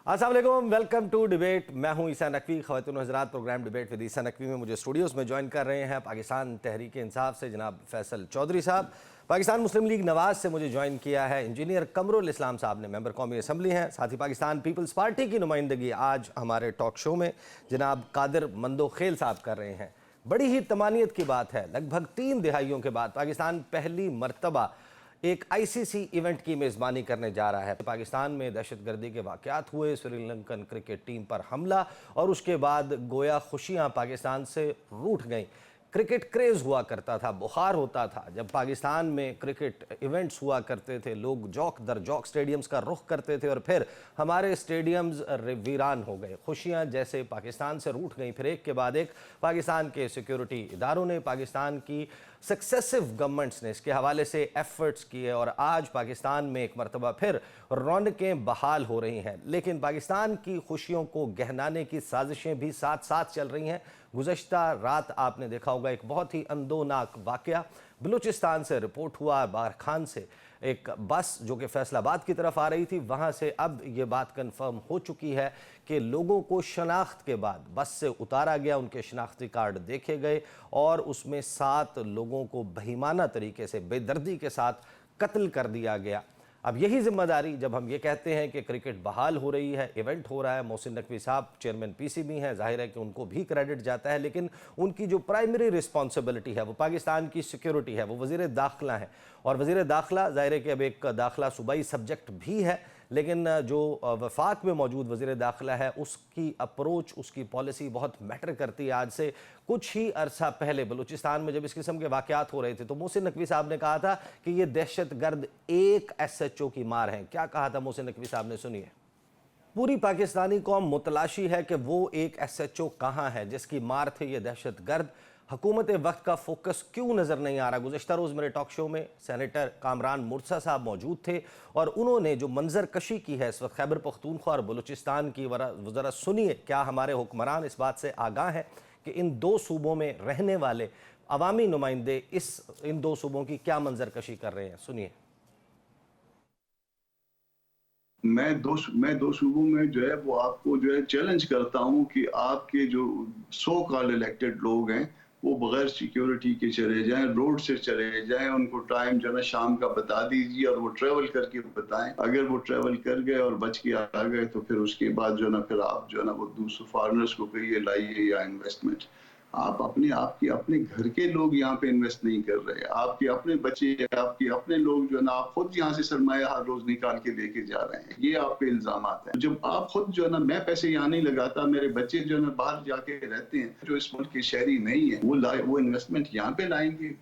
अस्सलाम वालेकुम, welcome to debate. मैं हूं ईसा नकवी। ख़वातीन और हज़रात, प्रोग्राम डिबेट विद ईसा नकवी में मुझे स्टूडियोज़ में ज्वाइन कर रहे हैं पाकिस्तान तहरीक इंसाफ से जनाब फैसल चौधरी साहब। पाकिस्तान मुस्लिम लीग नवाज से मुझे ज्वाइन किया है इंजीनियर कमरुल इस्लाम साहब ने, मेंबर कौमी असम्बली हैं। साथ ही पाकिस्तान पीपल्स पार्टी की नुमाइंदगी आज हमारे टॉक शो में जनाब कादिर मंदोखेल साहब कर रहे हैं। बड़ी ही तमानियत की बात है, लगभग 3 दिहाइयों के बाद पाकिस्तान पहली मरतबा एक आईसीसी इवेंट की मेज़बानी करने जा रहा है। पाकिस्तान में दहशतगर्दी के वाक़यात हुए, श्रीलंकन क्रिकेट टीम पर हमला और उसके बाद गोया खुशियां पाकिस्तान से रूठ गईं। क्रिकेट क्रेज़ हुआ करता था, बुखार होता था जब पाकिस्तान में क्रिकेट इवेंट्स हुआ करते थे। लोग जौक दर जौक स्टेडियम्स का रुख करते थे और फिर हमारे स्टेडियम्स वीरान हो गए। खुशियां जैसे पाकिस्तान से रूठ गईं। फिर एक के बाद एक पाकिस्तान के सिक्योरिटी इदारों ने, पाकिस्तान की सक्सेसिव गवर्नमेंट्स ने इसके हवाले से एफर्ट्स किए और आज पाकिस्तान में एक मरतबा फिर रौनकें बहाल हो रही हैं। लेकिन पाकिस्तान की खुशियों को गहनाने की साजिशें भी साथ साथ चल रही हैं। गुज़श्ता रात आपने देखा होगा एक बहुत ही अंदोनाक वाक़या बलूचिस्तान से रिपोर्ट हुआ। बारखान से एक बस जो कि फैसलाबाद की तरफ आ रही थी, वहाँ से अब ये बात कन्फर्म हो चुकी है कि लोगों को शनाख्त के बाद बस से उतारा गया, उनके शनाख्ती कार्ड देखे गए और उसमें 7 लोगों को बहिमाना तरीके से बेदर्दी के साथ कत्ल कर दिया गया। अब यही जिम्मेदारी, जब हम ये कहते हैं कि क्रिकेट बहाल हो रही है, इवेंट हो रहा है, मोहसिन नकवी साहब चेयरमैन पीसीबी हैं, जाहिर है कि उनको भी क्रेडिट जाता है, लेकिन उनकी जो प्राइमरी रिस्पॉन्सिबिलिटी है वो पाकिस्तान की सिक्योरिटी है। वो वज़ीर दाखिला है और वज़ीर दाखिला जाहिर है कि अब एक दाखिला सूबाई सब्जेक्ट भी है, लेकिन जो वफाक में मौजूद वज़ीर दाखिला है उसकी अप्रोच, उसकी पॉलिसी बहुत मैटर करती है। आज से कुछ ही अरसा पहले बलूचिस्तान में जब इस किस्म के वाक़यात हो रहे थे तो मोहसिन नकवी साहब ने कहा था कि ये दहशतगर्द एक एसएचओ की मार हैं। क्या कहा था मोहसिन नकवी साहब ने, सुनिए। पूरी पाकिस्तानी कौम मुतलाशी है कि वो एक एसएचओ कहाँ है जिसकी मार थे ये दहशतगर्द। हुकूमत वक्त का फोकस क्यों नज़र नहीं आ रहा। गुज़श्ता रोज़ मेरे टॉक शो में सेनेटर कामरान मुर्सा साहब मौजूद थे और उन्होंने जो मंजर कशी की है इस वक्त खैबर पख्तूनख्वा और बलूचिस्तान की, ज़रा सुनिए क्या हमारे हुक्मरान इस बात से आगाह हैं कि इन 2 सूबों में रहने वाले अवामी नुमाइंदे इन 2 सूबों की क्या मंजर कशी कर रहे हैं, सुनिए। मैं दो सूबों में जो है वो आपको जो है चैलेंज करता हूं कि आपके जो सो कॉल्ड इलेक्टेड लोग हैं वो बगैर सिक्योरिटी के चले जाएं, रोड से चले जाएं, उनको टाइम जो है शाम का बता दीजिए और वो ट्रेवल करके बताएं। अगर वो ट्रेवल कर गए और बच के आ गए तो फिर उसके बाद जो है ना फिर आप जो है ना वो दूसरे फॉरेनर्स को कहिए लाइए या इन्वेस्टमेंट। आप आपके अपने घर के लोग यहाँ पे इन्वेस्ट नहीं कर रहे, आपके अपने बच्चे, आपके अपने लोग जो है ना आप खुद यहाँ से सरमाया हर रोज निकाल के लेके जा रहे हैं। ये आप पे इल्जाम हैं। जब आप खुद जो है ना, मैं पैसे यहाँ नहीं लगाता, मेरे बच्चे जो है ना बाहर जाके रहते हैं, जो इस मुल्क के शहरी नहीं है, वो इन्वेस्टमेंट यहाँ पे लाएंगे।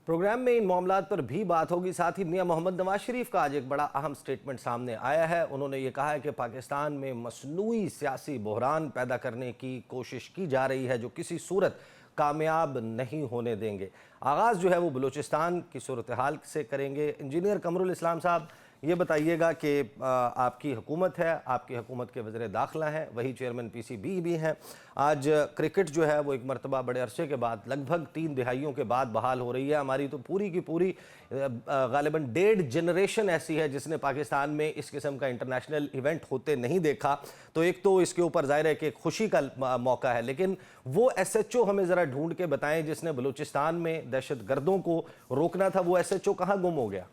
प्रोग्राम में इन मामलात पर भी बात होगी। साथ ही मियां मोहम्मद नवाज शरीफ का आज एक बड़ा अहम स्टेटमेंट सामने आया है। उन्होंने ये कहा है कि पाकिस्तान में मसनूई सियासी बहरान पैदा करने की कोशिश की जा रही है जो किसी सूरत कामयाब नहीं होने देंगे। आगाज़ जो है वो बलूचिस्तान की सूरत हाल से करेंगे। इंजीनियर कमरुल इस्लाम साहब, ये बताइएगा कि आपकी हुकूमत है, आपकी हुकूमत के वज़ीर दाखिला हैं, वही चेयरमैन पीसीबी भी हैं। आज क्रिकेट जो है वो एक मरतबा बड़े अरसे के बाद, लगभग 3 दिहाइयों के बाद बहाल हो रही है। हमारी तो पूरी की पूरी गालिबन 1.5 जनरेशन ऐसी है जिसने पाकिस्तान में इस किस्म का इंटरनेशनल इवेंट होते नहीं देखा। तो एक तो इसके ऊपर ज़ाहिर है कि खुशी का मौका है, लेकिन वो एसएचओ हमें ज़रा ढूंढ के बताएं जिसने बलूचिस्तान में दहशतगर्दों को रोकना था। वो एसएचओ कहाँ गुम हो गया?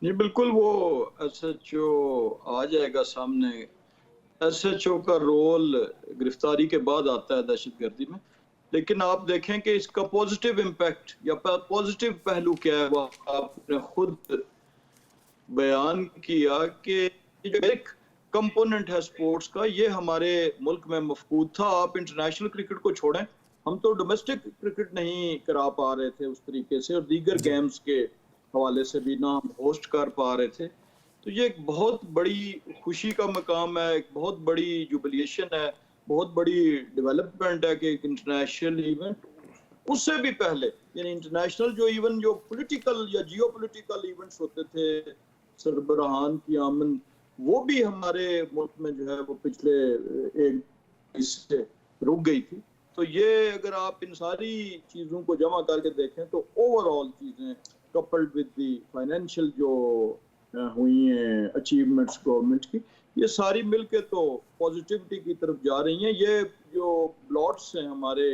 जी बिल्कुल, वो एसएचओ आ जाएगा सामने। एसएचओ का रोल गिरफ्तारी के बाद आता है दहशतगर्दी में, लेकिन आप देखें कि इसका पॉजिटिव इम्पैक्ट या पॉजिटिव पहलू क्या है, वो आपने खुद बयान किया कि जो एक कंपोनेंट है स्पोर्ट्स का, ये हमारे मुल्क में मफकूद था। आप इंटरनेशनल क्रिकेट को छोड़ें, हम तो डोमेस्टिक क्रिकेट नहीं करा पा रहे थे उस तरीके से, और दीगर गेम्स के हवाले से भी ना हम होस्ट कर पा रहे थे। तो ये एक बहुत बड़ी खुशी का मकाम है, एक बहुत बड़ी जुबिलिएशन है, बहुत बड़ी डेवलपमेंट है कि एक इंटरनेशनल इवेंट, उससे भी पहले यानी इंटरनेशनल जो पॉलिटिकल या जियो पॉलिटिकल इवेंट्स होते थे, सरबराहान की आमद, वो भी हमारे मुल्क में जो है वो पिछले एक इससे रुक गई थी। तो ये अगर आप इन सारी चीज़ों को जमा करके देखें तो ओवरऑल चीज़ें कपल्ड विद द फाइनेंशियल जो हुई हैं अचीवमेंट्स गवर्नमेंट की, ये सारी मिलके तो पॉजिटिविटी की तरफ जा रही हैं। ये जो ब्लॉट्स हैं हमारे,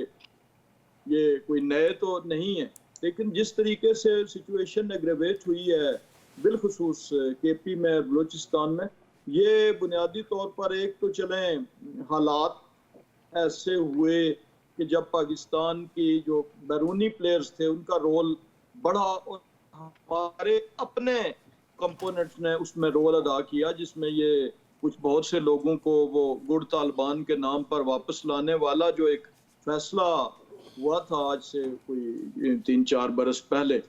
ये कोई नए तो नहीं है, लेकिन जिस तरीके से सिचुएशन एग्रेवेट हुई है बिलखुसूस केपी में, बलूचिस्तान में, ये बुनियादी तौर पर एक तो चलें हालात ऐसे हुए कि जब पाकिस्तान की जो बैरूनी प्लेयर्स थे उनका रोल बढ़ा और हमारे अपने कंपोनेंट्स ने उसमें रोल अदा किया, जिसमें ये कुछ बहुत से लोगों को वो गुड़ तालिबान के नाम पर वापस लाने वाला जो एक फैसला हुआ था आज से कोई 3-4 बरस पहले,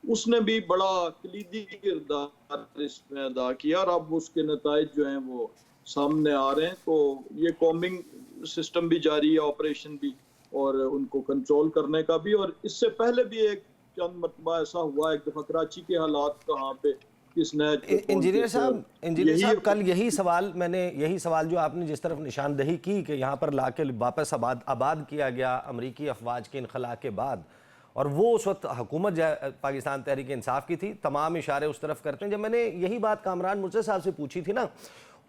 उसने भी बड़ा कलीदी किरदार इसमें अदा किया और अब उसके नताइज जो हैं वो सामने आ रहे हैं। तो ये कॉम्बिंग सिस्टम भी जारी है, ऑपरेशन भी, और उनको कंट्रोल करने का भी। और इससे पहले भी एक चंद मरतबा ऐसा हुआ, एक दफा कराची के हालात कहाँ पे किसने इंजीनियर साहब कल यही सवाल जो आपने जिस तरफ निशानदेही की कि यहाँ पर लाके वापस आबाद किया गया अमरीकी अफवाज के इनखला के बाद, और वो उस वक्त हुकूमत पाकिस्तान तहरीक इंसाफ की थी, तमाम इशारे उस तरफ करते हैं। जब मैंने यही बात कामरान मुर्तज़ा साहब से पूछी थी ना,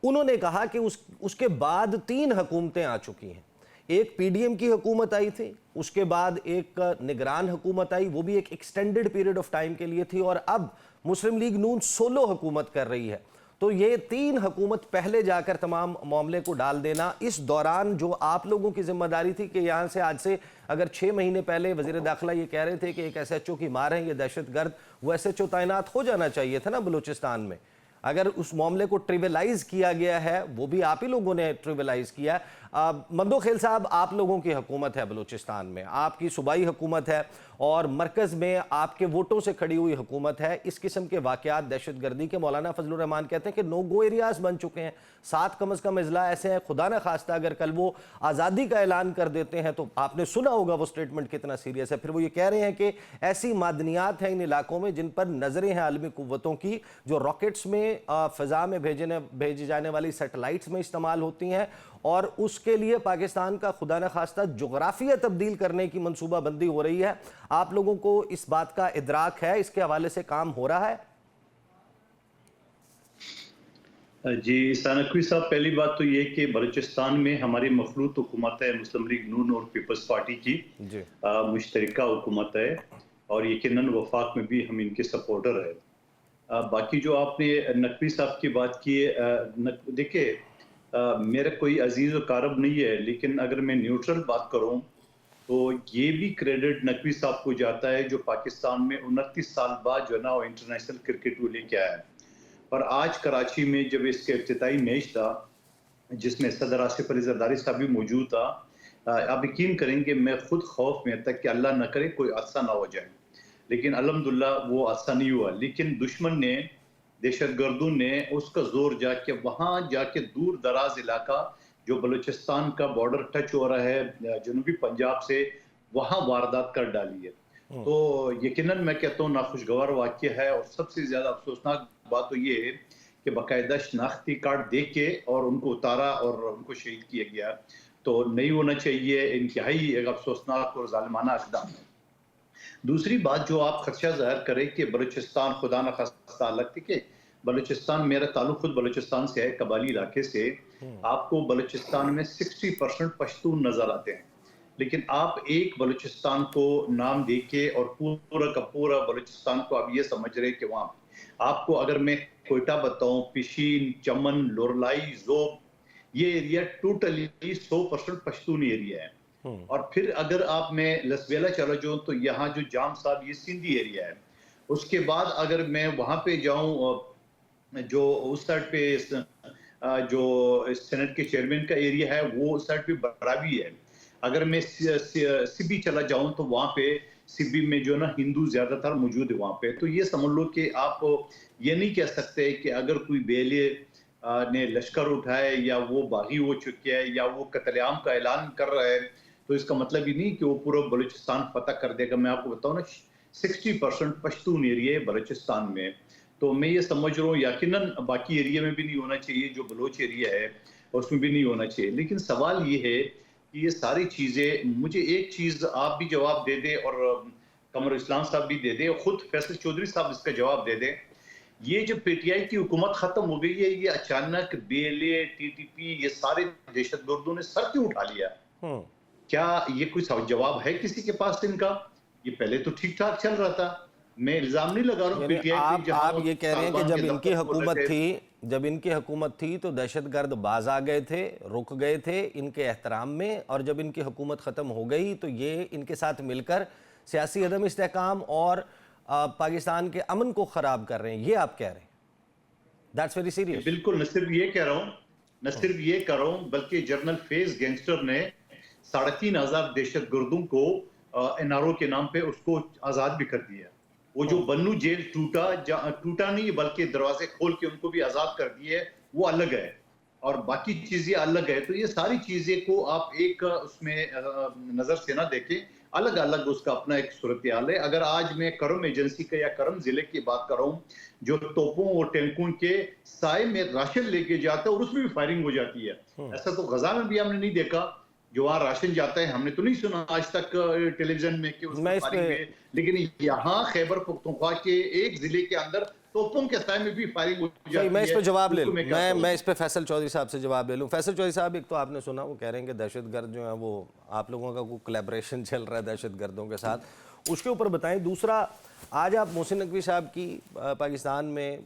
उन्होंने कहा कि उसके बाद 3 हुकूमतें आ चुकी हैं। एक पीडीएम की हुकूमत आई थी, उसके बाद एक निगरान हुकूमत आई, वो भी एक एक्सटेंडेड पीरियड ऑफ टाइम के लिए थी, और अब मुस्लिम लीग नून सोलो हुकूमत कर रही है। तो ये 3 हुकूमत पहले जाकर तमाम मामले को डाल देना, इस दौरान जो आप लोगों की जिम्मेदारी थी कि यहाँ से आज से अगर 6 महीने पहले वज़ीर दाखिला ये कह रहे थे कि एक SHO की मार है ये दहशतगर्द, वो SHO तैनात हो जाना चाहिए था ना बलूचिस्तान में। अगर उस मामले को ट्रिविलाइज किया गया है, वो भी आप ही लोगों ने ट्रिविलाइज किया। मंदोखेल साहब, आप लोगों की हुकूमत है बलूचिस्तान में, आपकी सूबाई हुकूमत है और मरकज़ में आपके वोटों से खड़ी हुई हुकूमत है। इस किस्म के वाक़यात दहशतगर्दी के मौलाना फजलुर रहमान कहते हैं कि नो गो एरियाज़ बन चुके हैं। 7 कम अज़ कम अजला ऐसे हैं, खुदा न खास्ता अगर कल वो आज़ादी का ऐलान कर देते हैं, तो आपने सुना होगा वो स्टेटमेंट कितना सीरियस है। फिर वो ये कह रहे हैं कि ऐसी मादनियात हैं इन इलाकों में जिन पर नज़रें हैं आलमी कुव्वतों की, जो रॉकेट्स में फ़ज़ा में भेजी जाने वाली सैटेलाइट्स में इस्तेमाल होती हैं, और उसके लिए पाकिस्तान का खुदा न खास्ता जोग्राफिया तब्दील करने की मनसूबाबंदी हो रही है। आप लोगों को इस बात का इदराक है, इसके हवाले से काम हो रहा है? जी सानकवी साहब, पहली बात तो ये कि बलूचिस्तान में हमारी मखलूत हुकूमत है, मुस्लिम लीग नून और पीपल्स पार्टी की मुश्तरका हुकूमत है, और यकीनन वफाक में भी हम इनके सपोर्टर है। बाकी जो आपने नकवी साहब की बात की है, देखिए मेरा कोई अजीज़ व कारब नहीं है, लेकिन अगर मैं न्यूट्रल बात करूं तो ये भी क्रेडिट नकवी साहब को जाता है जो पाकिस्तान में 29 साल बाद जो है ना वो इंटरनेशनल क्रिकेट को लेके आया है। और आज कराची में जब इसके इफ्तिताई मैच था जिसमें सदर आसिफ अली जरदारी साहब भी मौजूद था, आप यकीन करेंगे मैं खुद खौफ में था कि अल्लाह न करे कोई हादसा ना हो जाए, लेकिन अल्हम्दुलिल्लाह वो हादसा नहीं हुआ। लेकिन दुश्मन ने, दहशतगर्दों ने उसका जोर जाके वहाँ जाके दूर दराज इलाका जो बलूचिस्तान का बॉर्डर टच हो रहा है जनूबी पंजाब से, वहाँ वारदात कर डाली है। तो यकीनन मैं कहता हूँ नाखुशगवार वाक़या है, और सबसे ज़्यादा अफसोसनाक बात तो ये है कि बाकायदा शनाख्ती कार्ड दे के और उनको उतारा और उनको शहीद किया गया। तो नहीं होना चाहिए, इंतहाई एक अफसोसनाक और ज़ालिमाना इक़दाम है। दूसरी बात जो आप खदशा ज़ाहिर करें कि बलूचिस्तान खुदा न खास्ता अलग थी, कि बलूचिस्तान, मेरा ताल्लुक खुद बलूचिस्तान से है, कबाली इलाके से, आपको बलूचिस्तान में 60% पश्तून नज़र आते हैं, लेकिन आप एक बलूचिस्तान को नाम दे के और पूरा का पूरा बलूचिस्तान को आप ये समझ रहे हैं कि वहाँ आपको, अगर मैं कोयटा बताऊँ, पिशीन, चमन, लोरलाई, जोब, ये एरिया टोटली 100% पश्तून एरिया है। और फिर अगर आप मैं लसबेला चला जाऊँ तो यहाँ जो जाम साहब ये सिंधी एरिया है। उसके बाद अगर मैं वहाँ पे जाऊँ जो उस साइड पे जो सेनेट के चेयरमैन का एरिया है वो उस साइड पे बराबी है। अगर मैं सिबी चला जाऊँ तो वहाँ पे सिबी में जो ना हिंदू ज्यादातर मौजूद है वहाँ पे। तो ये समझ लो कि आप ये नहीं कह सकते कि अगर कोई बेले ने लश्कर उठाए या वो बागी हो चुके हैं या वो कत्लेआम का ऐलान कर रहा है तो इसका मतलब ही नहीं कि वो पूरा बलूचिस्तान फतह कर देगा। मैं आपको बताऊं ना 60% पश्तून एरिया है बलूचिस्तान में। तो मैं ये समझ रहा हूँ यकीनन बाकी एरिया में भी नहीं होना चाहिए, जो बलोच एरिया है उसमें भी नहीं होना चाहिए। लेकिन सवाल ये है कि ये सारी चीज़ें, मुझे एक चीज़ आप भी जवाब दे दे और कमर इस्लाम साहब भी दे दे, खुद फैसल चौधरी साहब इसका जवाब दे दे ये जो पीटीआई की हुकूमत खत्म हो गई है, ये अचानक बीएलए, टीटीपी, ये सारे दहशतगर्दों ने सर क्यों उठा लिया? क्या ये कोई जवाब है किसी के पास इनका? ये पहले तो ठीक ठाक चल रहा था। मैं इल्जाम नहीं लगा रहा हूँ पीटीआई पे। आप ये कह रहे हैं कि जब इनकी हुकूमत थी तो दहशतगर्द बाज आ गए थे, रुक गए थे इनके एहतराम में, और जब इनकी हुकूमत ख़त्म हो गई तो ये इनके साथ मिलकर सियासी अदम इस्तेहकाम और पाकिस्तान के अमन को ख़राब कर रहे हैं, ये आप कह रहे हैं? That's very serious. बिल्कुल, न सिर्फ ये कह रहा हूँ, बल्कि जनरल फेज गैंगस्टर ने 3,500 दहशतगर्दों को एनआरओ के नाम पे उसको आज़ाद भी कर दिया। वो जो बन्नू जेल टूटा नहीं बल्कि दरवाजे खोल के उनको भी आज़ाद कर दिए, वो अलग है और बाकी चीजें अलग है। तो ये सारी चीजें को आप एक उसमें नजर से ना देखें, अलग अलग उसका अपना एक सूरत हाल है। अगर आज मैं करम एजेंसी का या करम जिले की बात कर रहा हूँ, जो तोपों और टैंकों के साए में राशन लेके जाता है और उसमें भी फायरिंग हो जाती है। ऐसा तो गजा में भी हमने नहीं देखा, जो वहाँ राशन जाता है हमने तो नहीं सुना आज तक टेलीविजन में कि उसमें फायरिंग हुई, लेकिन यहाँ खैबर पख्तूनख्वा के एक जिले के अंदर तोपों के साए में भी फायरिंग हो जाती है। मैं इस पे जवाब ले लूँ, मैं इस पे फैसल चौधरी साहब से जवाब ले लूँ। फैसल चौधरी साहब, एक तो आपने सुना वो कह रहे हैं कि दहशतगर्द जो है वो आप लोगों का कोई कोलैबोरेशन चल रहा है दहशतगर्दों के साथ, उसके ऊपर बताएं। दूसरा, आज आप मोहसिन नकवी साहब की पाकिस्तान में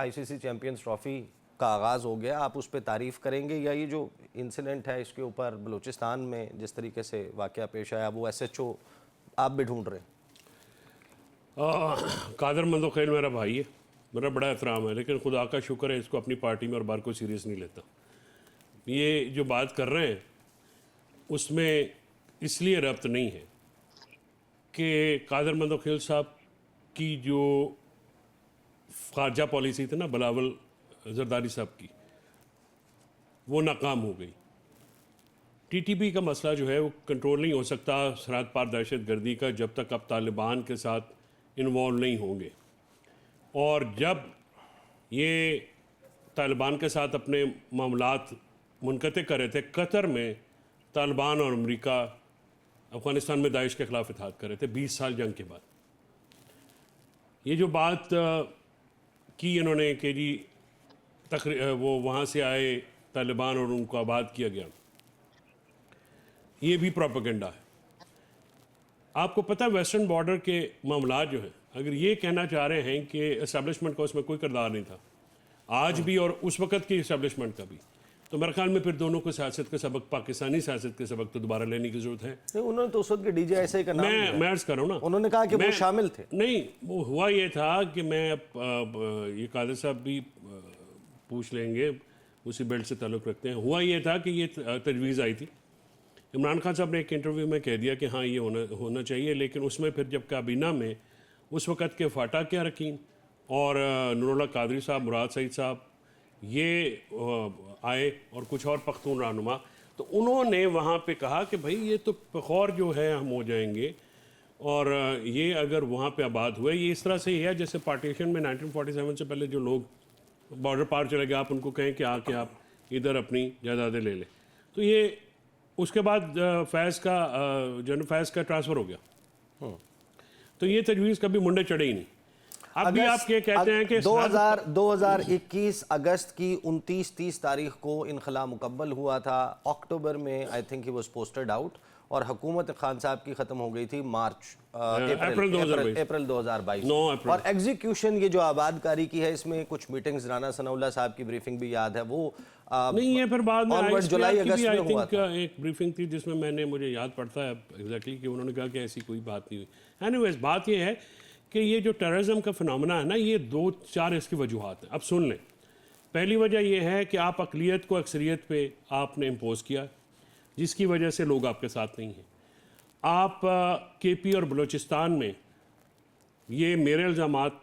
आईसीसी चैंपियंस ट्रॉफी का आगाज़ हो गया, आप उस पर तारीफ़ करेंगे या ये जो इंसिडेंट है इसके ऊपर बलूचिस्तान में जिस तरीके से वाक़या पेश आया वो SHO आप भी ढूंढ रहे हैं? कादर मंदोखेल मेरा भाई है, मेरा बड़ा एहतराम है, लेकिन खुदा का शुक्र है इसको अपनी पार्टी में और बार को सीरियस नहीं लेता। ये जो बात कर रहे हैं उसमें इसलिए रब्त नहीं है कि कादर मंदोखेल साहब की जो खारजा पॉलिसी थी ना बिलावल जरदारी साहब की, वो नाकाम हो गई। टीटीपी का मसला जो है वो कंट्रोल नहीं हो सकता सरहद पार दहशत गर्दी का जब तक आप तालिबान के साथ इन्वॉल्व नहीं होंगे। और जब ये तालिबान के साथ अपने मामलात मुनक़ते कर रहे थे, कतर में तालिबान और अमेरिका अफ़गानिस्तान में दाइश के ख़िलाफ़ इत्तेहाद कर रहे थे 20 साल जंग के बाद। ये जो बात की इन्होंने कि जी वो वहाँ से आए तालिबान और उनको आबाद किया गया, ये भी प्रोपेगेंडा है। आपको पता है वेस्टर्न बॉर्डर के मामला जो हैं, अगर ये कहना चाह रहे हैं कि एस्टेब्लिशमेंट का उसमें कोई किरदार नहीं था आज भी और उस वक़्त की एस्टेब्लिशमेंट का भी, तो मेरे ख्याल में फिर दोनों को सियासत का सबक, पाकिस्तानी सियासत के सबक तो दोबारा लेने की जरूरत है। नहीं, उन्होंने तो उस वक्त के DJI का नाम मैं अर्ज कर रहा हूँ ना, उन्होंने कहा कि वो शामिल थे। नहीं, वो हुआ ये था कि मैं ये कादर साहब भी पूछ लेंगे, उसी बेल्ट से ताल्लुक़ रखते हैं। हुआ ये था कि ये तजवीज़ आई थी, इमरान खान साहब ने एक इंटरव्यू में कह दिया कि हाँ ये होना चाहिए, लेकिन उसमें फिर जब काबीना में उस वक़्त के फाटा के अरकान और नूरुल्लाह कादरी साहब, मुराद सईद साहब ये आए और कुछ और पख्तून रहनुमा, तो उन्होंने वहाँ पे कहा कि भाई ये तो फ़खौर जो है हम हो जाएंगे, और ये अगर वहाँ पे आबाद हुए, ये इस तरह से ही है जैसे पार्टीशन में 1947 से पहले जो लोग बॉर्डर पार चले गए, आप उनको कहें कि आके आप इधर अपनी जायदादें ले लें। तो ये उसके बाद जनरल फैज़ का ट्रांसफ़र हो गया, तो ये तजवीज़ कभी मुंडे चढ़े ही नहीं। अभी आप ये कहते हैं कि 2021 अगस्त की 29-30 तारीख को इनखला मुकम्मल हुआ था, अक्टूबर में I think he was posted out, और हुकूमत खान साहब की ख़त्म हो गई थी अप्रैल 2022। और एग्जीक्यूशन ये जो आबादकारी की है, इसमें कुछ मीटिंग्स राना सनाउल्लाह साहब की ब्रीफिंग भी याद है, वो नहीं है, फिर बाद में जुलाई अगस्त में हुआ था। एक ब्रीफिंग थी जिसमें मैंने, मुझे याद पड़ता है एग्जैक्टली कि उन्होंने कहा कि ऐसी कोई बात नहीं हुई। एनीवेज, बात ये है कि ये जो टेररिज्म का फिनोमेना है ना, ये 2-4 इसकी वजूहात हैं। अब सुन लें, पहली वजह ये है कि आप अक़लियत को अक्सरियत पे आपने इम्पोज किया, जिसकी वजह से लोग आपके साथ नहीं हैं। आप KP और बलूचिस्तान में, ये मेरे इल्ज़ामात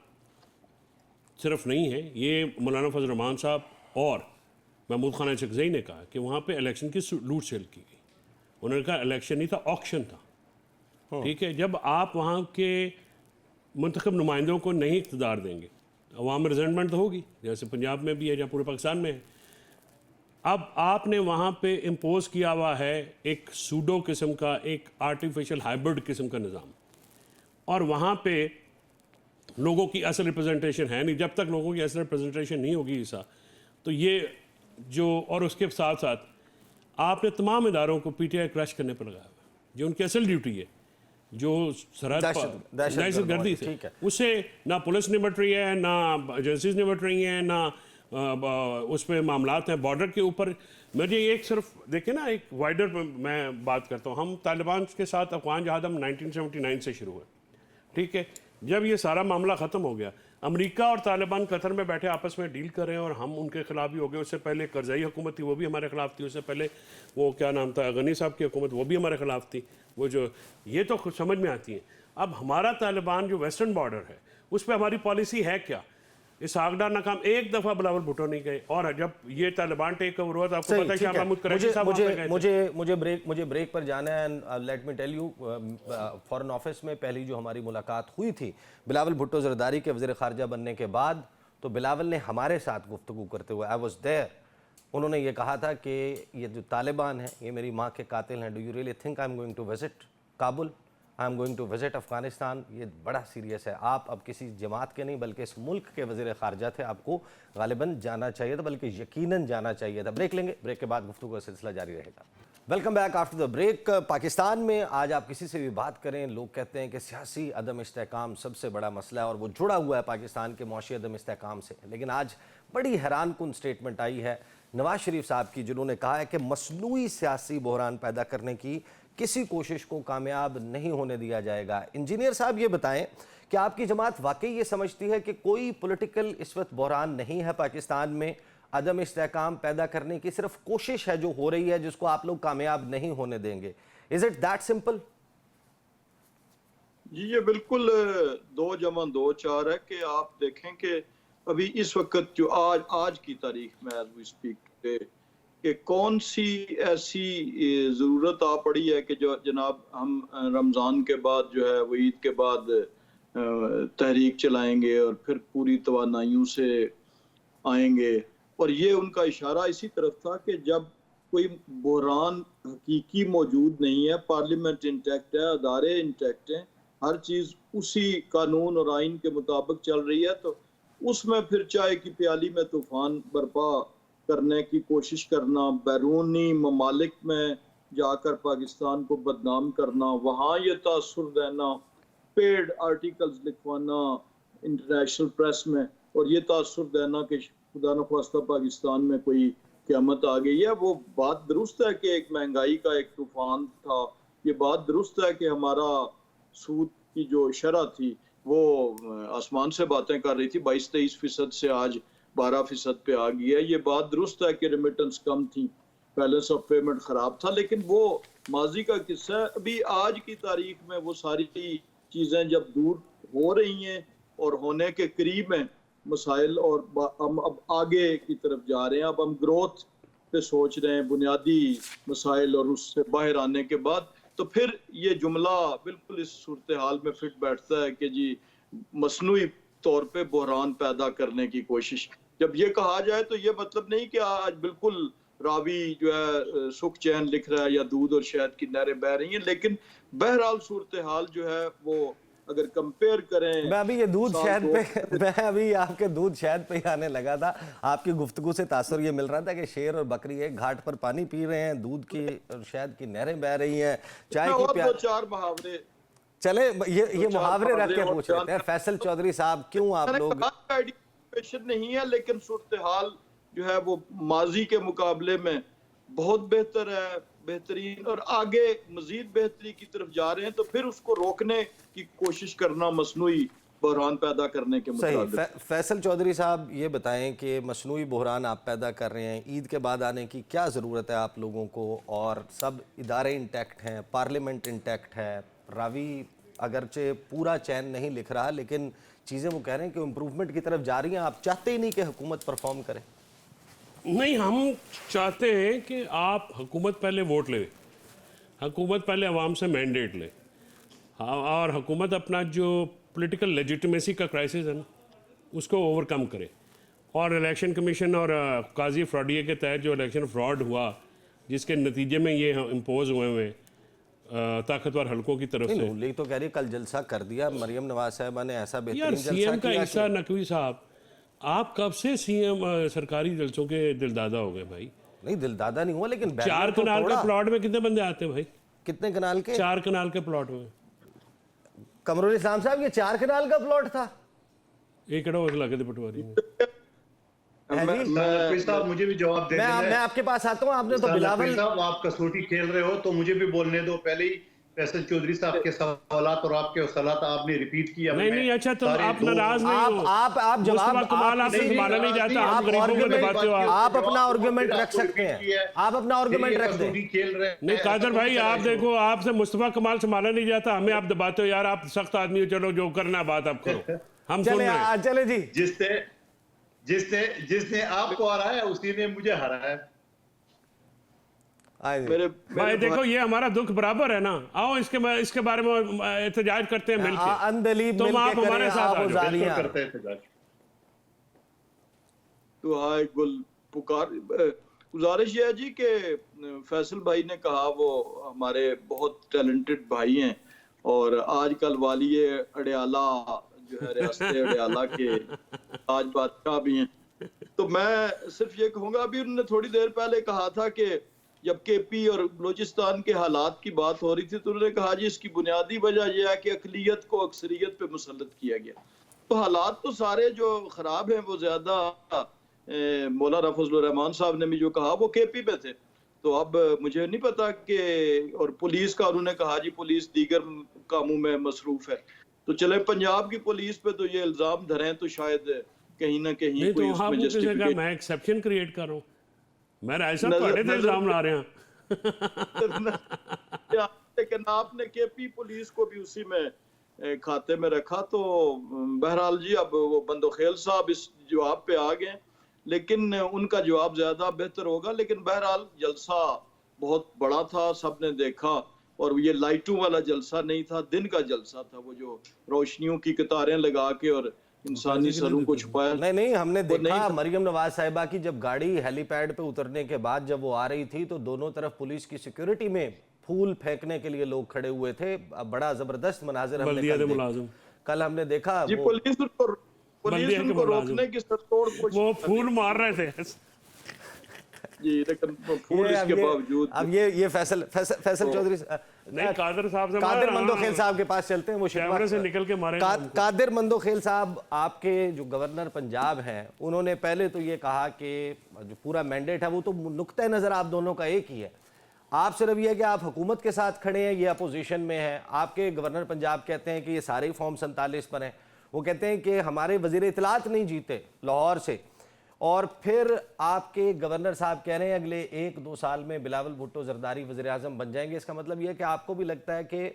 सिर्फ नहीं हैं, ये मौलाना फजल रहमान साहब और महमूद खान चकज़ई ने कहा कि वहाँ पे इलेक्शन की लूट सेल की गई। उन्होंने कहा इलेक्शन नहीं था, ऑक्शन था। ठीक है, जब आप वहाँ के मुंतखब नुमाइंदों को नहीं इक़्तिदार देंगे, अवाम में रिजेंटमेंट तो होगी, जैसे पंजाब में भी है, जहाँ पूरे पाकिस्तान में है। अब आपने वहाँ पे इम्पोज किया हुआ है एक सूडो किस्म का, एक आर्टिफिशियल हाइब्रिड किस्म का निज़ाम, और वहाँ पे लोगों की असल रिप्रेजेंटेशन है नहीं। जब तक लोगों की असल रिप्रेजेंटेशन नहीं होगी ईसा, तो ये जो, और उसके साथ साथ आपने तमाम इदारों को पीटीआई क्रश करने पर लगाया हुआ है, जो उनकी असल ड्यूटी है, जो सरहद दहशतगर्दी से, उससे ना पुलिस निपट रही है, ना एजेंसीज निपट रही हैं, ना उस पर मामलात हैं बॉर्डर के ऊपर। मुझे एक सिर्फ देखिए ना, एक वाइडर मैं बात करता हूँ। हम तालिबान के साथ अफगान जहाद हम 1979 से शुरू हुए, ठीक है। जब ये सारा मामला ख़त्म हो गया, अमेरिका और तालिबान कतर में बैठे आपस में डील कर रहे हैं और हम उनके खिलाफ भी हो गए। उससे पहले करजाई हुकूमत थी, वो भी हमारे खिलाफ थी। उससे पहले वो क्या नाम था, गनी साहब की हुकूमत, वो भी हमारे खिलाफ थी। वो जो ये तो खुद समझ में आती है। अब हमारा तालिबान जो वेस्टर्न बॉर्डर है, उस पर हमारी पॉलिसी है क्या? इस आगडार नाकाम, एक दफ़ा बिलावल भुट्टो नहीं गए। और जब ये तालिबान टेक ओवर हुआ तो आपको पता है शाह महमूद कुरैशी साहब वहाँ पे गए थे। मुझे ब्रेक पर जाना है। And let me tell you, foreign office में पहली जो हमारी मुलाकात हुई थी बिलावल भुट्टो ज़रदारी के वज़ीर ख़ारजा बनने के बाद, तो बिलावल ने हमारे साथ गुफ्तगू करते हुए, आई वॉज देयर, उन्होंने ये कहा था कि ये जो तालिबान है ये मेरी माँ के कातिल हैं। Do you really think I am going to visit Kabul, I am going to visit Afghanistan? ये बड़ा सीरियस है। आप अब किसी जमात के नहीं बल्कि इस मुल्क के वज़ीर ख़ारजा थे, आपको गालिबन जाना चाहिए था, बल्कि यकीनन जाना चाहिए था। ब्रेक लेंगे, ब्रेक के बाद गुफ्तगू का सिलसिला जारी रहेगा। Welcome back after the break. Pakistan में आज आप किसी से भी बात करें, लोग कहते हैं कि सियासी अदम इस्तेहकाम सबसे बड़ा मसला है और वो जुड़ा हुआ है पाकिस्तान के मौशी अदम इस्तेहकाम से। लेकिन आज बड़ी हैरान कुन स्टेटमेंट आई है नवाज शरीफ साहब की, जिन्होंने कहा है कि मसनूई सियासी बहरान पैदा करने की किसी कोशिश को कामयाब नहीं होने दिया जाएगा। इंजीनियर साहब ये बताएं कि आपकी जमात वाकई ये समझती है कि कोई पॉलिटिकल इस वक्त बहरान नहीं है पाकिस्तान में, अदम इस्तेहकाम पैदा करने की सिर्फ कोशिश है जो हो रही है, जिसको आप लोग कामयाब नहीं होने देंगे? Is it that simple? जी ये बिल्कुल 2 जमा 2 4 है कि आप देखें कि अभी इस वक्त जो आज की तारीख में एज वी स्पीक कि कौन सी ऐसी ज़रूरत आ पड़ी है कि जो जनाब हम रमज़ान के बाद जो है वो ईद के बाद तहरीक चलाएंगे और फिर पूरी तवानाइयों से आएंगे। और ये उनका इशारा इसी तरफ था कि जब कोई बहरान हकीकी मौजूद नहीं है, पार्लियामेंट इंटैक्ट है, अदारे इंटैक्ट हैं, हर चीज़ उसी कानून और आइन के मुताबिक चल रही है, तो उसमें फिर चाय की प्याली में तूफान बर्पा करने की कोशिश करना, बैरूनी ममालिक में जाकर पाकिस्तान को बदनाम करना, वहाँ ये तासुर देना, पेड आर्टिकल्स लिखवाना इंटरनेशनल प्रेस में और ये तासुर देना कि खुदा न ख्वास्ता पाकिस्तान में कोई क़यामत आ गई है। वो बात दुरुस्त है कि एक महंगाई का एक तूफान था, ये बात दुरुस्त है कि हमारा सूद की जो शरह थी वो आसमान से बातें कर रही थी, 22-23% से आज 12% पे आ गई है। ये बात दुरुस्त है कि रेमिटेंस कम थी, बैलेंस ऑफ पेमेंट ख़राब था, लेकिन वो माजी का किस्सा है। अभी आज की तारीख में वो सारी चीज़ें जब दूर हो रही हैं और होने के करीब हैं मसाइल, और हम अब आगे की तरफ जा रहे हैं, अब हम ग्रोथ पे सोच रहे हैं, बुनियादी मसाइल, और उससे बाहर आने के बाद तो फिर ये जुमला बिल्कुल इस सूरत हाल में फिट बैठता है कि जी मसनूई तौर पे बहरान पैदा करने की कोशिश। जब ये कहा जाए तो ये मतलब नहीं कि आज बिल्कुल रावी जो है सुख चैन लिख रहा है या दूध और शहद की नहरें बह रही हैं, लेकिन बहरहाल सूरत हाल जो है वो अगर कंपेयर करें, मैं अभी ये दूध शहद पे मैं अभी आपके दूध शहद पे ही आने लगा था। आपकी गुफ्तगू से तासुर ये मिल रहा था कि शेर और बकरी एक घाट पर पानी पी रहे हैं, दूध की और शहद की नहरें बह रही हैं, चाय की प्याली। 4 मुहावरे चले, ये मुहावरे रख के पूछ रहे हैं फैसल चौधरी साहब, क्यों आप लोग नहीं है, लेकिन सूरत हाल जो है वो माजी के मुकाबले में बहुत बेहतर है, बेहतरीन, और आगे मजीद बेहतरी की तरफ जा रहे हैं, तो फिर उसको रोकने की कोशिश करना मसनूई बहरान पैदा करने के मुताबिक। फैसल चौधरी साहब ये बताएं कि मसनूई बहरान आप पैदा कर रहे हैं, ईद के बाद आने की क्या ज़रूरत है आप लोगों को? और सब इदारे इंटैक्ट हैं, पार्लियामेंट इंटैक्ट है, रावी अगरचे पूरा चैन नहीं लिख रहा, लेकिन चीज़ें वो कह रहे हैं कि इम्प्रूवमेंट की तरफ जा रही हैं। आप चाहते ही नहीं कि हुकूमत परफॉर्म करे? नहीं, हम चाहते हैं कि आप हुकूमत पहले वोट ले, हुकूमत पहले अवाम से मैंडेट ले, और हुकूमत अपना जो पॉलिटिकल लेजिटिमेसी का क्राइसिस है ना उसको ओवरकम करे। और इलेक्शन कमीशन और काजी फ्रॉडिया के तहत जो इलेक्शन फ्रॉड हुआ, जिसके नतीजे में ये इम्पोज हुए ताकतवर हलकों की तरफ नहीं, से। नून लीग तो कह रही कल जलसा कर दिया, मरियम नवाज साहबा ने ऐसा यार बेहतरीन जलसा सीएम का किया हिस्सा कि नकवी साहब, आप कब से सीएम सरकारी जलसों के दिलदादा हो गए भाई? नहीं दिलदादा नहीं हुआ, लेकिन 4 बैरियर तो कनाल का तोड़ा। प्लॉट में कितने बंदे आते हैं भाई? कितने कनाल के? 4 कनाल के प्लॉट में कमरुल इस्लाम साहब ये 4 कनाल का प्लॉट था? एक हो लगे थे पटवारी में। है जी? नकवी साहब मुझे भी जवाब दे देना मैं है। आपके पास आता हूँ, आपने तो नकवी बिलावल साहब आप कसौटी खेल रहे हो तो मुझे भी बोलने दो। पहले ही फैसल चौधरी साहब के सवालात और आपके सवालात आपने रिपीट किया। नहीं अच्छा, तुम सारे आप दो- नाराज नहीं हो। आप जवाब मुस्तफा कमाल आपसे नहीं, संभाला नहीं जाता, आप आप गरीबों को argument- दबाते हो आप। आप अपना जवाब आर्गुमेंट फिर रख आपको सकते रिपीट किया हैं, है। आप अपना आर्गुमेंट फिर ये रख दें। कसौटी खेल रहे हैं। नहीं कादर भाई, ऐसा आप कौन सा देखो, आपसे मुस्तफा कमाल संभाला नहीं जाता, हमें आप दबाते हो यार। आप सख्त आदमी हो, चलो जो करना बात आप करो, हम सुन रहे हैं। चले जी। जिसने आपको हराया उसी ने मुझे हराया। मेरे भाई देखो, ये हमारा दुख बराबर है ना। आओ इसके बारे में एहतजाज करते हैं मिलके। अनदलीब तुम आप मिलके हमारे करें, साथ आप आ जाओ। उजालियां। करते हैं तो हाँ, एक गुल पुकार गुजारिश ये है जी कि फैसल भाई ने कहा वो हमारे बहुत टैलेंटेड भाई हैं और आजकल वाली अडयाला जो है रियासत अडयाला के आज बादशाह भी हैं। तो मैं सिर्फ ये कहूँगा, अभी उन्होंने थोड़ी देर पहले कहा था कि जब केपी और बलूचिस्तान के हालात की बात हो रही थी तो उन्होंने कहा जी इसकी बुनियादी वजह यह है कि अकलियत को अक्सरियत पे मुसल्लत किया गया। तो हालात तो सारे जो खराब हैं वो ज्यादा मौलाना फजलुर रहमान साहब ने भी जो कहा वो केपी पे थे। तो अब मुझे नहीं पता कि, और पुलिस का उन्होंने कहा जी पुलिस दीगर कामों में मसरूफ है। तो चले पंजाब की पुलिस पे तो ये इल्जाम धरें तो शायद कहीं ना कहीं नहीं कोई तो उसमें आप किसी का justification- मैं एक्सेप्शन क्रिएट कर रहा हूँ। मैं राय साहब नजर- पढ़े थे, नजर- इल्जाम ला रहे हैं। लेकिन आपने केपी पुलिस को भी उसी में खाते में रखा। तो बहरहाल जी अब वो बंदोखेल साहब इस जवाब पे आ गए, लेकिन उनका जवाब ज्यादा बेहतर होगा। लेकिन बहरहाल जलसा बहुत बड़ा था, सबने देखा, और ये लाइटों वाला जलसा नहीं था, दिन का जलसा था। वो जो रोशनियों की कतारें लगा के और इंसानी सरों को छुपाया। नहीं हमने वो देखा नहीं- मरियम नवाज साहिबा की जब गाड़ी हेलीपैड पे उतरने के बाद जब वो आ रही थी तो दोनों तरफ पुलिस की सिक्योरिटी में फूल फेंकने के लिए लोग खड़े हुए थे। बड़ा जबरदस्त मनाजिर हमने बल्दिया कल के देखे। मुलाजिम। कल हमने देखा जी वो पुलिस बल्दिया के उनको मुलाजिम। रोकने की सरतोड़ कोशिश वो फूल मार रहे थे। जी, लेकिन फूल ये इसके बावजूद अब ये फैसल चौधरी नहीं, कादर साहब से कादिर मारा, मंदोखेल साहब के पास चलते हैं। वो कैमरे से निकल के मारे ना हमको। कादिर मंदोखेल साहब, आपके जो गवर्नर पंजाब हैं, उन्होंने पहले तो ये कहा कि जो पूरा मैंडेट है वो तो नुक्ते नज़र आप दोनों का एक ही है। आप सिर्फ ये है कि आप हुकूमत के साथ खड़े हैं, ये अपोजिशन में है। आपके गवर्नर पंजाब कहते हैं कि ये सारे फॉर्म 47 पर हैं। वो कहते हैं कि हमारे वजीर इतलात नहीं जीते लाहौर से, और फिर आपके गवर्नर साहब कह रहे हैं अगले 1-2 साल में बिलावल भुट्टो जरदारी वज़ीर आज़म बन जाएंगे। इसका मतलब यह है कि आपको भी लगता है कि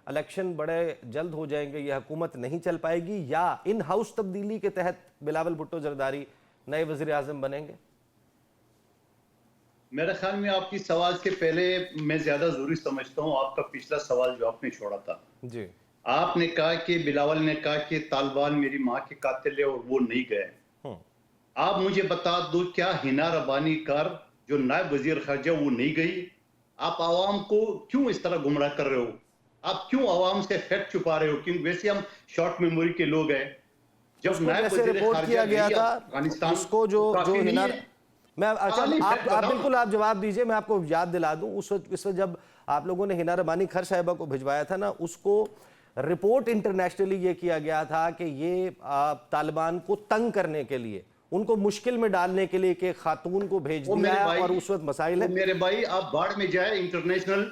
इलेक्शन बड़े जल्द हो जाएंगे, यह हुकूमत नहीं चल पाएगी, या इन हाउस तब्दीली के तहत बिलावल भुट्टो जरदारी नए वज़ीर आज़म बनेंगे? मेरे ख्याल में आपकी सवाल से पहले मैं ज्यादा जरूरी समझता हूँ आपका पिछला सवाल जो आपने छोड़ा था। जी, आपने कहा कि बिलावल ने कहा कि तालिबान मेरी माँ के कातिल है और वो नहीं गए। आप मुझे बता दो, क्या हिना रबानी कार जो नायब वजीर खारजा वो नहीं गई? आप आवाम को क्यों इस तरह गुमराह कर रहे हो? आप क्यों आवाम से फैक्ट छुपा रहे हो? क्योंकि वैसे हम शॉर्ट मेमोरी के लोग हैं। जब नायब जैसे वजीर रिपोर्ट किया गया था अफगानिस्तान उसको जो हिना, मैं अच्छा नहीं, आप बताओ। बिल्कुल आप जवाब दीजिए, मैं आपको याद दिला दूं। उस वक्त जब आप लोगों ने हिना रबानी खर साहिबा को भिजवाया था ना, उसको रिपोर्ट इंटरनेशनली ये किया गया था कि ये तालिबान को तंग करने के लिए, उनको मुश्किल में डालने के लिए कि खातून को भेज दिया है, और उस वक्त मसाइल है। मेरे भाई आप बाढ़ में जाए इंटरनेशनल,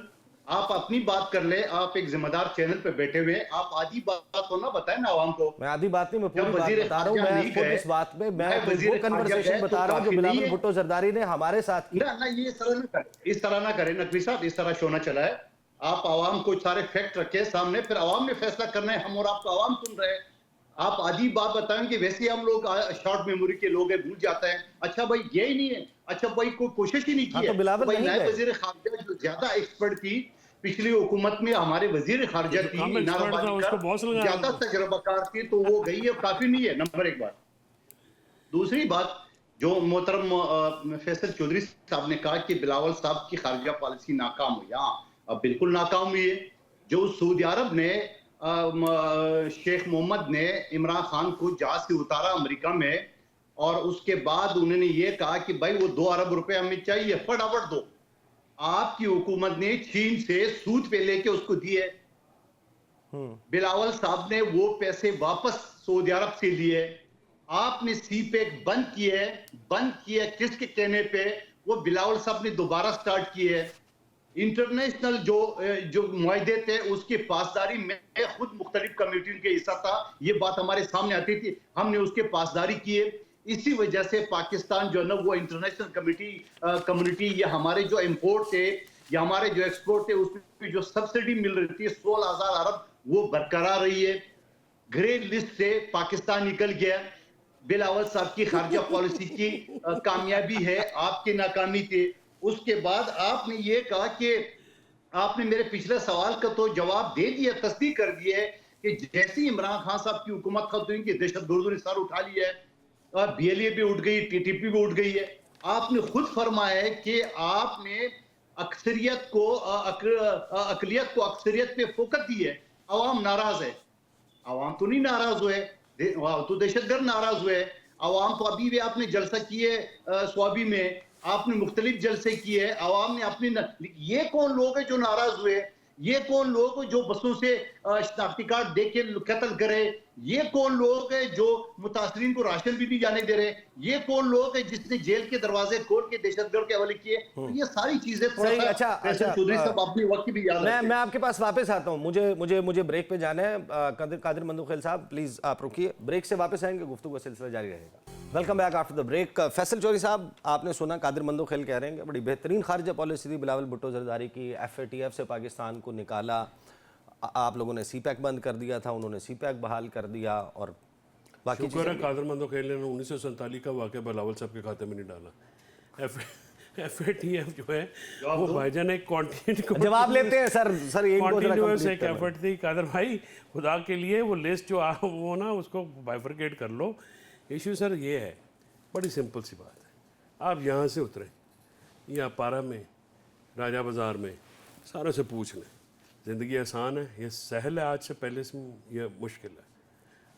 आप अपनी बात कर ले। आप एक जिम्मेदार चैनल पे बैठे हुए, आप आधी बात तो ना बताए ना आवाम को। मैं आधी बात नहीं, मैं पूरी बात वजीर बता रहा हूँ। खारजा मैं नहीं खुद गए, इस बात में मैं वजीर वो कन्वर्सेशन खारजा बता गए रहा हूँ जो तो काफी नहीं बिलावल है। भुट्टो जरदारी ने हमारे साथ की। ना ये इस तरह ना करे नकवी साहब, इस तरह शो ना चलाए। आप आवाम को सारे फैक्ट रखे सामने, फिर आवाम ने फैसला करना है। हम और आपको आवाम सुन रहे हैं। आप आधी बात बताएं कि वैसे हम लोग शॉर्ट मेमोरी के लोग हैं, भूल जाते हैं। अच्छा भाई ये ही नहीं है, अच्छा भाई कोई कोशिश ही नहीं की है। तो बिलावल नहीं नायब गए। वजीर खारजा जो ज्यादा एक्सपर्ट थी पिछली हुकूमत में, हमारे वजीर खारजा जो थी कम एक्सपर्ट था, उसको बॉस लगा ज्यादा रहा था। तजर्बाकार थी, तो वो गई है, काफी नहीं है। नंबर एक बात। दूसरी बात, जो मोहतरम फैसल चौधरी साहब ने कहा कि बिलावल साहब की खारजा पॉलिसी नाकाम हुई। हाँ, बिल्कुल नाकाम हुई है। जो सऊदी अरब ने शेख मोहम्मद ने इमरान खान को जहाज से उतारा अमेरिका में, और उसके बाद उन्होंने ये कहा कि भाई वो 2 अरब रुपए हमें चाहिए, फटाफट दो। आपकी हुकूमत ने चीन से सूद पे लेके उसको दिए। बिलावल साहब ने वो पैसे वापस सऊदी अरब से लिए। आपने सीपेक बंद किए किसके कहने पे? वो बिलावल साहब ने दोबारा स्टार्ट किए। इंटरनेशनल जो मुआहदे थे उसकी पासदारी में खुद मुख्तलिफ कम्युनिटियों के हिस्सा था, ये बात हमारे सामने आती थी, हमने उसके पासदारी किए। इसी वजह से पाकिस्तान जो है ना वो इंटरनेशनल कम्युनिटी या हमारे जो इंपोर्ट थे या हमारे जो एक्सपोर्ट थे उसमें जो सब्सिडी मिल रही थी 16,000 अरब, वो बरकरार रही है। ग्रे लिस्ट से पाकिस्तान निकल गया। बिलावल साहब की खारजा पॉलिसी की कामयाबी है, आपकी नाकामी थी। उसके बाद आपने ये कहा कि आपने मेरे पिछले सवाल का तो जवाब दे दिया, तस्दीक कर दिया है कि जैसे ही इमरान खान साहब की हुकूमत खत्म हुई कि दहशतगर्दों ने सर उठा लिया है, BLA भी उठ गई, TTP भी उठ गई है। आपने खुद फरमाया है कि आपने अक्सरियत को अकलियत को अक्सरियत पे फोकस दी है। अवाम नाराज है। अवाम तो नहीं नाराज हुए, तो दहशतगर्द नाराज हुए। अवाम तो अभी भी आपने जलसा किए स्वाबी में, आपने मुख्तलिफ जलसे किए, अवाम ने अपनी। ये कौन लोग हैं जो नाराज हुए? ये कौन लोग जो बसों से शनाख्ती कार्ड दे के कत्ल करे? ये कौन लोग हैं जो मुतासरीन को राशन भी नहीं जाने दे रहे? ये कौन लोग हैं जिसने जेल के दरवाजे खोल के दहशतगर्द के हवाले किए? तो ये सारी चीजें अच्छा, चौधरी साहब अपने वक्त भी याद रखें। मैं आपके पास वापस आता हूं। मुझे ब्रेक पे जाना है। कादिर मंदोखेल साहब प्लीज आप रुकिए, ब्रेक से वापस आएंगे, गुफ्तगू का सिलसिला जारी रहेगा। Welcome back after the break. Faisal Chaudhry sahab, आपने सुना कादिर मंदोखेल कह रहे हैं कि बड़ी बेहतरीन खारजा पॉलिसी थी बिलावल भुट्टो जरदारी की, FATF से पाकिस्तान को निकाला, आप लोगों ने CPEC बंद कर दिया था, उन्होंने CPEC बहाल कर दिया, और बाकी शुक्र है कादिर मंदोखेल ने 1947 का वाक़या बिलावल साहब के खाते में नहीं डाला। FATF जो है वो भाईजान एक जवाब लेते हैं सर कॉन्टिन्यूअस एक एफर्ट थी। कादर भाई खुदा के लिए वो लिस्ट जो वो ना उसको बाइफरकेट कर लो। इशू सर ये है, बड़ी सिंपल सी बात है। आप यहाँ से उतरें या पारा में, राजा बाज़ार में, सारों से पूछ लें, ज़िंदगी आसान है, ये सहल है आज से पहले से ये मुश्किल है।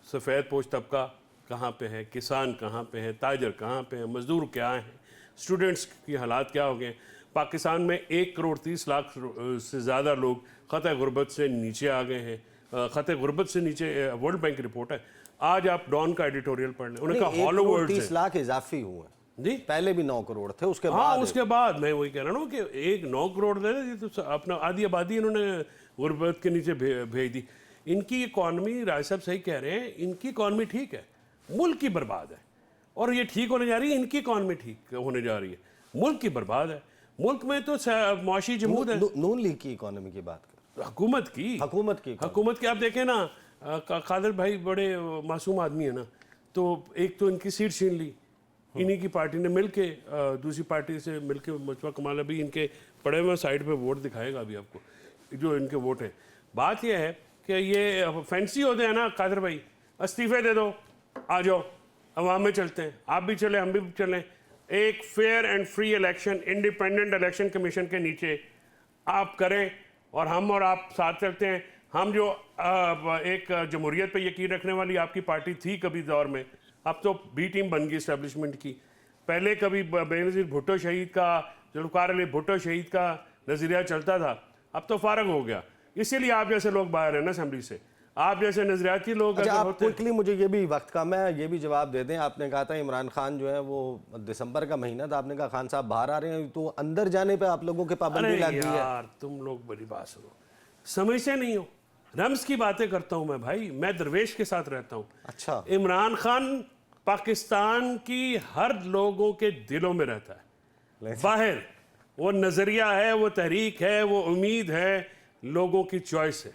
सफ़ेद पोश तबका कहाँ पे है, किसान कहाँ पे है, ताजर कहाँ पे है, मज़दूर क्या हैं, स्टूडेंट्स की हालात क्या हो गए। पाकिस्तान में 1 करोड़ 30 लाख से ज़्यादा लोग ख़तः गुर्बत से नीचे आ गए हैं। ख़तः गुर्बत से नीचे वर्ल्ड बैंक की रिपोर्ट है। आज आप डॉन का एडिटोरियल पढ़ लें, उन्होंने कहा हॉलो वर्ड 30 लाख इजाफी हुए जी, पहले भी 9 करोड़ थे, उसके हाँ बाद उसके बाद मैं वही कह रहा हूँ कि 9 करोड़ थे तो अपना आधी आबादी इन्होंने गुर्बत के नीचे भेज दी। इनकी इकॉनमी, राय साहब सही कह रहे हैं, इनकी इकॉनमी ठीक है, मुल्क की बर्बाद है। और ये ठीक होने जा रही है, इनकी इकॉनमी ठीक होने जा रही है, मुल्क की बर्बाद है। मुल्क में तो मुआशी जमूद है। नून लीग की इकॉनमी की बात कर, हुकूमत की आप देखें ना, कादर भाई बड़े मासूम आदमी है ना, तो एक तो इनकी सीट छीन ली इन्हीं की पार्टी ने मिलके, दूसरी पार्टी से मिलके मुस्तफा कमाल अभी इनके पड़े हुए साइड पे वोट दिखाएगा अभी आपको जो इनके वोट हैं। बात यह है कि ये फैंसी होते हैं ना कादर भाई, इस्तीफे दे दो, आ जाओ अवाम में चलते हैं, आप भी चलें हम भी चलें, एक fair and free election independent election commission के नीचे आप करें और हम और आप साथ चलते हैं। हम जो एक जमहूरियत पे यकीन रखने वाली आपकी पार्टी थी कभी दौर में, अब तो बी टीम बन गई इस्टेब्लिशमेंट की। पहले कभी बेनज़ीर भुट्टो शहीद का, जुल्फ़िकार अली भुट्टो शहीद का नज़रिया चलता था, अब तो फारग हो गया। इसीलिए आप जैसे लोग बाहर हैं ना असेंबली से, आप जैसे नजरियाती लोग। अच्छा, आप क्विकली मुझे ये भी वक्त कम है, ये भी जवाब दे दें। आपने कहा था इमरान खान जो है वो दिसंबर का महीना था, आपने कहा खान साहब बाहर आ रहे हैं, तो अंदर जाने पे आप लोगों के पाबंदी लग गई है। यार तुम लोग बड़ी बात सुनो, समझते नहीं हो, रम्स की बातें करता हूं मैं भाई, मैं दरवेश के साथ रहता हूं। अच्छा, इमरान खान पाकिस्तान की हर लोगों के दिलों में रहता है, बाहर वो नजरिया है, वो तहरीक है, वो उम्मीद है, लोगों की चॉइस है।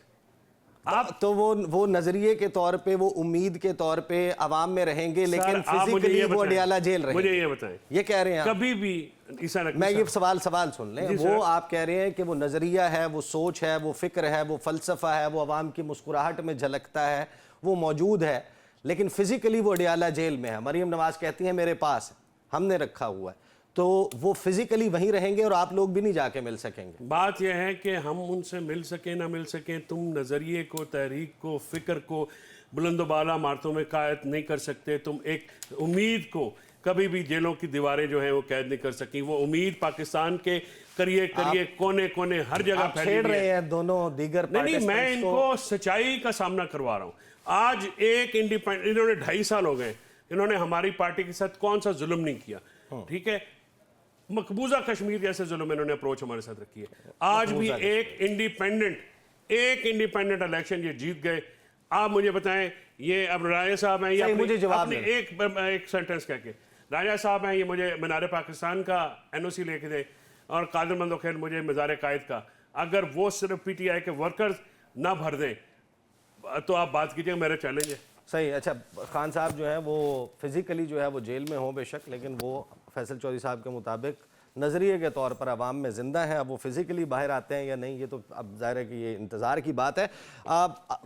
आप तो वो नजरिए के तौर पे, वो उम्मीद के तौर पे अवाम में रहेंगे, लेकिन फिजिकली वो अडियाला जेल रहेंगे। मुझे ये बताएं, ये कह रहे हैं कभी भी मैं ये सवाल सुन लें, वो आप कह रहे हैं कि वो नजरिया है, वो सोच है, वो फिक्र है, वो फलसफा है, वो अवाम की मुस्कुराहट में झलकता है, वो मौजूद है, लेकिन फिजिकली वो अडियाला जेल में है। मरीम नवाज कहती हैं मेरे पास हमने रखा हुआ है। तो वो फिजिकली वहीं रहेंगे और आप लोग भी नहीं जाके मिल सकेंगे। बात यह है कि हम उनसे मिल सके ना मिल सकें, तुम नज़रिए को, तहरीक को, फ़िक्र को बुलंदबाला इमारतों में कैद नहीं कर सकते। तुम एक उम्मीद को कभी भी जेलों की दीवारें जो हैं वो कैद नहीं कर सकी। वो उम्मीद पाकिस्तान के करिए कोने कोने हर जगह फैली छेड़ हुई रहे है। हैं दोनों दीगर नहीं, मैं पार्टिसिपेंट्स इनको सच्चाई का सामना करवा रहा हूँ। आज एक इंडिपेंडेंट, इन्होंने 2.5 साल हो गए, इन्होंने हमारी पार्टी के साथ कौन सा जुल्म नहीं किया, ठीक है। मकबूजा कश्मीर जैसे जुल्म इन्होंने अप्रोच हमारे साथ रखी है। आज भी एक इंडिपेंडेंट इलेक्शन ये जीत गए। आप मुझे बताएं, ये अब राजा साहब हैं, ये मुझे जवाब अपने एक सेंटेंस कह के राजा साहब हैं, ये मुझे मीनार पाकिस्तान का NOC लेके दे और कादिर मंदोखेल मुझे मज़ार कायद का। अगर वो सिर्फ PTI के वर्कर्स ना भर दें तो आप बात कीजिए, मेरा चैलेंज है। सही। अच्छा, खान साहब जो है वो फिजिकली जो है वो जेल में हो बेशक, लेकिन वो फैसल चौधरी साहब के मुताबिक नज़रिए के तौर पर अवाम में ज़िंदा है। अब वो फिजिकली बाहर आते हैं या नहीं, ये तो अब जाहिर है कि ये इंतज़ार की बात है।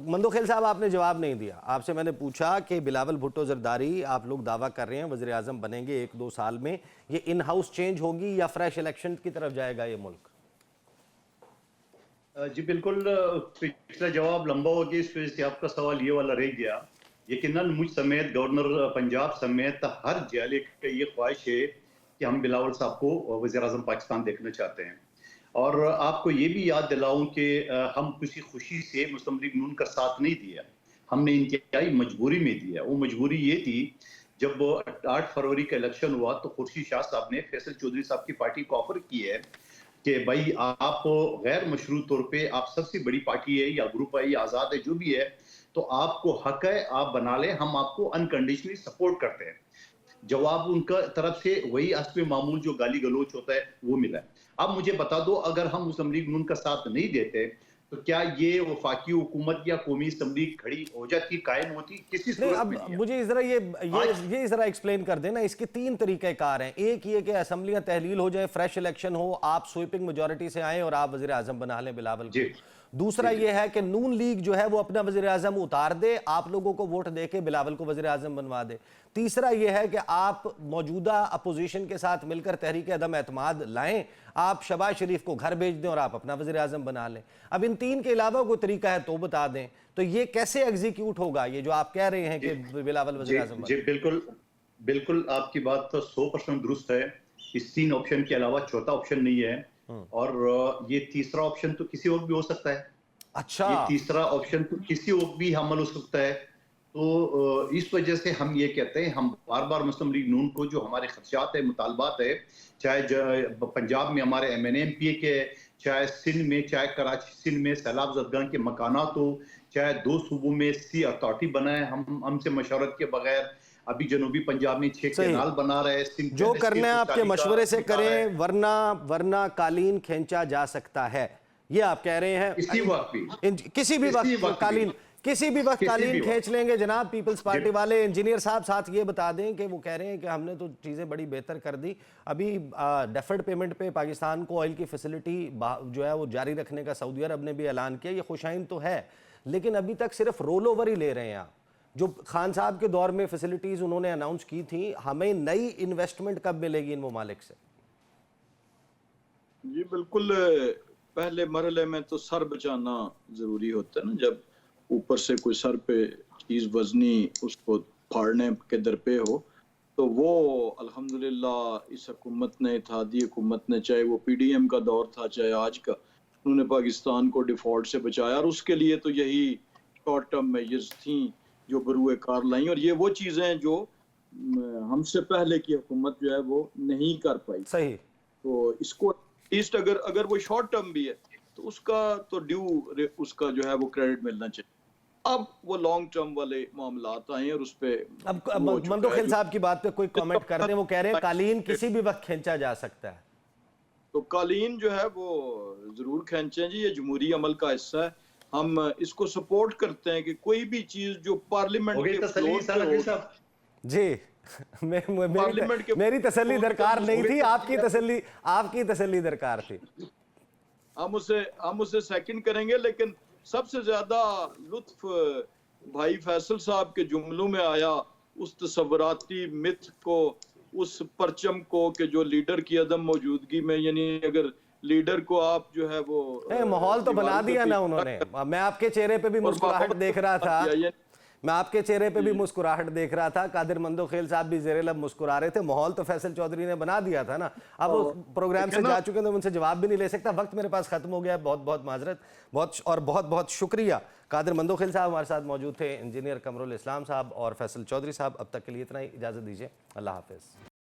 मंदोखेल साहब, आपने जवाब नहीं दिया। आपसे मैंने पूछा कि बिलावल भुट्टो जरदारी, आप लोग दावा कर रहे हैं वज़ीर आज़म बनेंगे 1-2 साल में, ये इन हाउस चेंज होगी या फ्रेश इलेक्शन की तरफ जाएगा ये मुल्क? जी बिल्कुल, पिछला जवाब लंबा हो गया, इस वजह से आपका सवाल ये वाला रह गया। यकीनन मुझ समेत, गवर्नर पंजाब समेत हर जिले की ये ख्वाहिश है कि हम बिलावल साहब को वज़ीर आज़म पाकिस्तान देखना चाहते हैं। और आपको ये भी याद दिलाऊं कि हम किसी खुशी से मुस्लिम लीग नून का साथ नहीं दिया, हमने इंतहाई मजबूरी में दिया। वो मजबूरी ये थी, जब 8 फरवरी का इलेक्शन हुआ तो खुर्शीद शाह साहब ने फैसल चौधरी साहब की पार्टी को ऑफर की है कि भाई आप गैर मशरूत तौर पे, आप सबसे बड़ी पार्टी है या ग्रुप है या आज़ाद है, जो भी है, तो आपको हक है, आप बना लें, हम आपको अनकंडीशनली सपोर्ट करते हैं। जवाब उनका तरफ से वही हस्बे मामूल जो गाली गलोच होता है वो मिला है। अब मुझे बता दो, अगर हम मुस्लिम लीग नून का साथ नहीं देते तो क्या ये वफाकी हुकूमत या कौमी असम्बली खड़ी हो जाती, कायम होती? किसी सूरत में नहीं। मुझे जरा ये जरा एक्सप्लेन कर देना। इसके 3 तरीक़ेकार हैं। एक ये कि असम्बलियां तहलील हो जाए, फ्रेश इलेक्शन हो, आप स्वीपिंग मेजॉरिटी से आए और आप वज़ीर आज़म बना लें बिलावल को। दूसरा ये है कि नून लीग जो है वो अपना वज़ीर आज़म उतार दे, आप लोगों को वोट दे के बिलावल को वज़ीर आज़म बनवा दे। तीसरा ये है कि आप मौजूदा अपोजिशन के साथ मिलकर तहरीक अदम एतमाद लाएं, आप शहबाज शरीफ को घर भेज दें और आप अपना वज़ीर आज़म बना लें। अब इन 3 के अलावा कोई तरीका है तो बता दें। तो ये कैसे एग्जीक्यूट होगा, ये जो आप कह रहे हैं कि बिलावल वज़ीर आज़म? जी बिल्कुल आपकी बात तो 100% दुरुस्त है। इस 3 ऑप्शन के अलावा चौथा ऑप्शन नहीं है, और ये तीसरा ऑप्शन तो किसी और भी हो सकता है। अच्छा, ये तीसरा ऑप्शन तो किसी और भी हमल हो सकता है। तो इस वजह से हम ये कहते हैं, हम बार बार मुस्लिम लीग नून को जो हमारे खदशात है, मुतालबात है, चाहे पंजाब में हमारे MNA MPA के, चाहे सिंध में, चाहे कराची सिंध में सैलाब ज़दगान के मकानात हो, चाहे 2 सूबों में सी अथॉरिटी बनाए हमसे मशवरत के बगैर, अभी जनूबी पंजाब में 6 कैनाल बना रहे हैं। जो करना है आपके मशवरे से करें, वरना कालीन खींचा जा सकता है, ये आप कह रहे हैं। किसी भी वक्त कालीन खींच लेंगे जनाब। पीपल्स पार्टी वाले इंजीनियर साहब साथ ये बता दें कि वो कह रहे हैं कि हमने तो चीज़ें बड़ी बेहतर कर दी। अभी डेफर्ड पेमेंट पे पाकिस्तान को ऑयल की फैसिलिटी जो है वो जारी रखने का सऊदी अरब ने भी ऐलान किया। ये खुशाइन तो है, लेकिन अभी तक सिर्फ रोल ओवर ही ले रहे हैं आप। जो खान साहब के दौर में फैसिलिटीज़ उन्होंने अनाउंस की थी, हमें नई इन्वेस्टमेंट कब मिलेगी इन ममालिक से? जी बिल्कुल, पहले मरहले में तो सर बचाना ज़रूरी होता है ना। जब ऊपर से कोई सर पे चीज़ वजनी उसको फाड़ने के दर पे हो, तो वो अल्हम्दुलिल्लाह इस हुकूमत ने, इत्तेहादी हुकूमत ने, चाहे वो PDM का दौर था चाहे आज का, उन्होंने पाकिस्तान को डिफ़ॉल्ट से बचाया। और उसके लिए तो यही शॉर्ट टर्म मेजर्स थी जो बरूए कार लाई, और ये वो चीज़ें जो हमसे पहले की हुकूमत जो है वो नहीं कर पाई। सही। तो इसको एटलीस्ट अगर वो शॉर्ट टर्म भी है तो उसका तो ड्यू उसका जो है वो क्रेडिट मिलना चाहिए। अब वो लॉन्ग टर्म वाले मामलात आए और उस पे अब मंदोखेल साहब की बात पे कोई कमेंट कर दें। वो कह रहे हैं कालीन किसी भी वक्त खींचा जा सकता है। तो कालीन जो है वो जरूर खींचे जी, ये जमहूरी अमल का हिस्सा है। हम इसको सपोर्ट करते हैं कि कोई भी चीज जो पार्लियामेंट के फ्लोर पे हो। जी मेरी तसल्ली दरकार नहीं थी, आपकी तसल्ली दरकार थी। हम उसे सेकंड करेंगे, लेकिन सबसे ज्यादा लुत्फ भाई फैसल साहब के जुमलों में आया उस तसव्वुराती मिथ को उस परचम को कि जो लीडर की अदम मौजूदगी में, यानी अगर लीडर को आप जो है वो माहौल तो बना दिया ना उन्होंने। मैं आपके चेहरे पे भी मुस्कुराहट देख रहा था, मैं आपके चेहरे पे भी मुस्कुराहट देख रहा था, कादिर मंदोखेल साहब भी जेरे लब मुस्कुरा रहे थे। माहौल तो फैसल चौधरी ने बना दिया था ना। अब वो प्रोग्राम से जा चुके हैं तो उनसे जवाब भी नहीं ले सकता। वक्त मेरे पास खत्म हो गया। बहुत बहुत माजरत, बहुत बहुत शुक्रिया। कादिर मंदोखेल साहब हमारे साथ मौजूद थे, इंजीनियर कमरुल इस्लाम साहब और फैसल चौधरी साहब। अब तक के लिए इतना ही, इजाज़त दीजिए। अल्लाह हाफिज़।